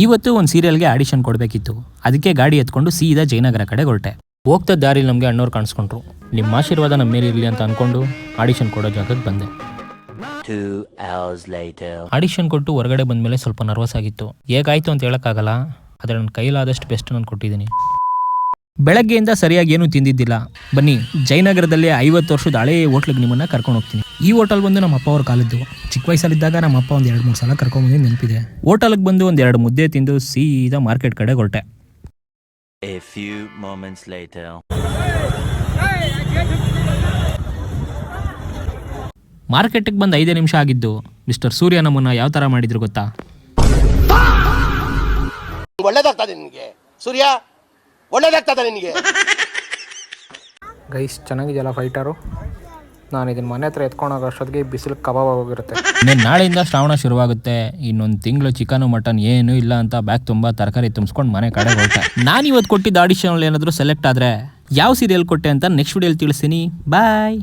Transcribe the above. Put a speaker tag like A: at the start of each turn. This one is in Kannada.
A: ಇವತ್ತು ಒಂದು ಸೀರಿಯಲ್ಗೆ ಆಡಿಷನ್ ಕೊಡಬೇಕಿತ್ತು. ಅದಕ್ಕೆ ಗಾಡಿ ಎತ್ಕೊಂಡು ಸೀದಾ ಜಯನಗರ ಕಡೆ ಹೊರಟೆ. ಹೋಗ್ತಾ ದಾರಿಲಿ ನಮಗೆ ಅಣ್ಣವ್ರು ಕಾಣಿಸ್ಕೊಂಡ್ರು. ನಿಮ್ಮ ಆಶೀರ್ವಾದ ನಮ್ಮ ಮೇಲೆ ಇರಲಿ ಅಂತ ಅನ್ಕೊಂಡು ಆಡಿಷನ್ ಕೊಡೋ ಜಾಗಕ್ಕೆ ಬಂದೆ.
B: 2 hours later.
A: ಆಡಿಷನ್ ಕೊಟ್ಟು ಹೊರಗಡೆ ಬಂದಮೇಲೆ ಸ್ವಲ್ಪ ನರ್ವಸ್ ಆಗಿತ್ತು. ಹೇಗಾಯ್ತು ಅಂತ ಹೇಳೋಕ್ಕಾಗಲ್ಲ, ಆದರೆ ನನ್ನ ಕೈಲಾದಷ್ಟು ಬೆಸ್ಟ್ ನಾನು ಕೊಟ್ಟಿದ್ದೀನಿ. ಬೆಳಗ್ಗೆಯಿಂದ ಸರಿಯಾಗಿ ಏನೂ ತಿಂದಿದ್ದಿಲ್ಲ. ಬನ್ನಿ, ಜಯನಗರದಲ್ಲಿ 50 ವರ್ಷದ ಹಳೇ ಹೋಟ್ಲಿಗೆ ನಿಮ್ಮನ್ನು ಕರ್ಕೊಂಡು ಹೋಗ್ತೀನಿ. ಈ ಹೋಟೆಲ್ ಬಂದು ನಮ್ಮ ಅಪ್ಪ ಅವ್ರ ಕಾಲಿದ್ದು. ಚಿಕ್ಕ ವಯಸ್ಸಲ್ಲಿದ್ದಾಗ ನಮ್ಮ ಅಪ್ಪ ಒಂದು 2-3 ಸಲ ಕರ್ಕೊಂಡ್ಬಂದು ನೆನಪಿದೆ. ಹೋಟೆಲ್ಗೆ ಬಂದು ಒಂದು 2 ಮುದ್ದೆ ತಿಂದು ಸೀದಾ ಮಾರ್ಕೆಟ್ ಕಡೆ ಹೊರಟೆ.
B: A few moments later.
A: ಮಾರ್ಕೆಟಿಗೆ ಬಂದು 5 ನಿಮಿಷ ಆಗಿದ್ದು. ಮಿಸ್ಟರ್ ಸೂರ್ಯ ನಮ್ಮನ್ನ ಯಾವ ಥರ ಮಾಡಿದ್ರು ಗೊತ್ತಾ?
C: ಒಳ್ಳೇದಾಗ್ತದೆ ನಿನಗೆ ಸೂರ್ಯ, ಒಳ್ಳೇದಾಗ್ತದೆ ನಿನಗೆ.
D: ಗೈಸ್ ಚೆನ್ನಾಗಿದೆಯಲ್ಲ ಫೈಟರು. ನಾನು ಇದನ್ನ ಮನೆ ಹತ್ರ ಎತ್ಕೊಂಡೋಗೋ ಅಷ್ಟೊತ್ತಿಗೆ ಬಿಸಿಲು ಕಬಾಬ್ ಆಗೋಗಿರುತ್ತೆ.
A: ನಾಳೆಯಿಂದ ಶ್ರಾವಣ ಶುರುವಾಗುತ್ತೆ. ಇನ್ನೊಂದು ತಿಂಗಳು ಚಿಕನು ಮಟನ್ ಏನೂ ಇಲ್ಲ ಅಂತ ಬ್ಯಾಗ್ ತುಂಬ ತರಕಾರಿ ತುಂಬಿಸ್ಕೊಂಡು ಮನೆ ಕಡೆ ಹೊರಟೆ. ನಾನು ಇವತ್ತು ಕೊಟ್ಟಿದ್ದ ಆಡಿಷನಲ್ಲಿ ಏನಾದರೂ ಸೆಲೆಕ್ಟ್ ಆದರೆ ಯಾವ ಸೀರಿಯಲ್ ಕೊಟ್ಟೆ ಅಂತ ನೆಕ್ಸ್ಟ್ ವಿಡಿಯೋಲಿ ತಿಳಿಸ್ತೀನಿ. ಬಾಯ್.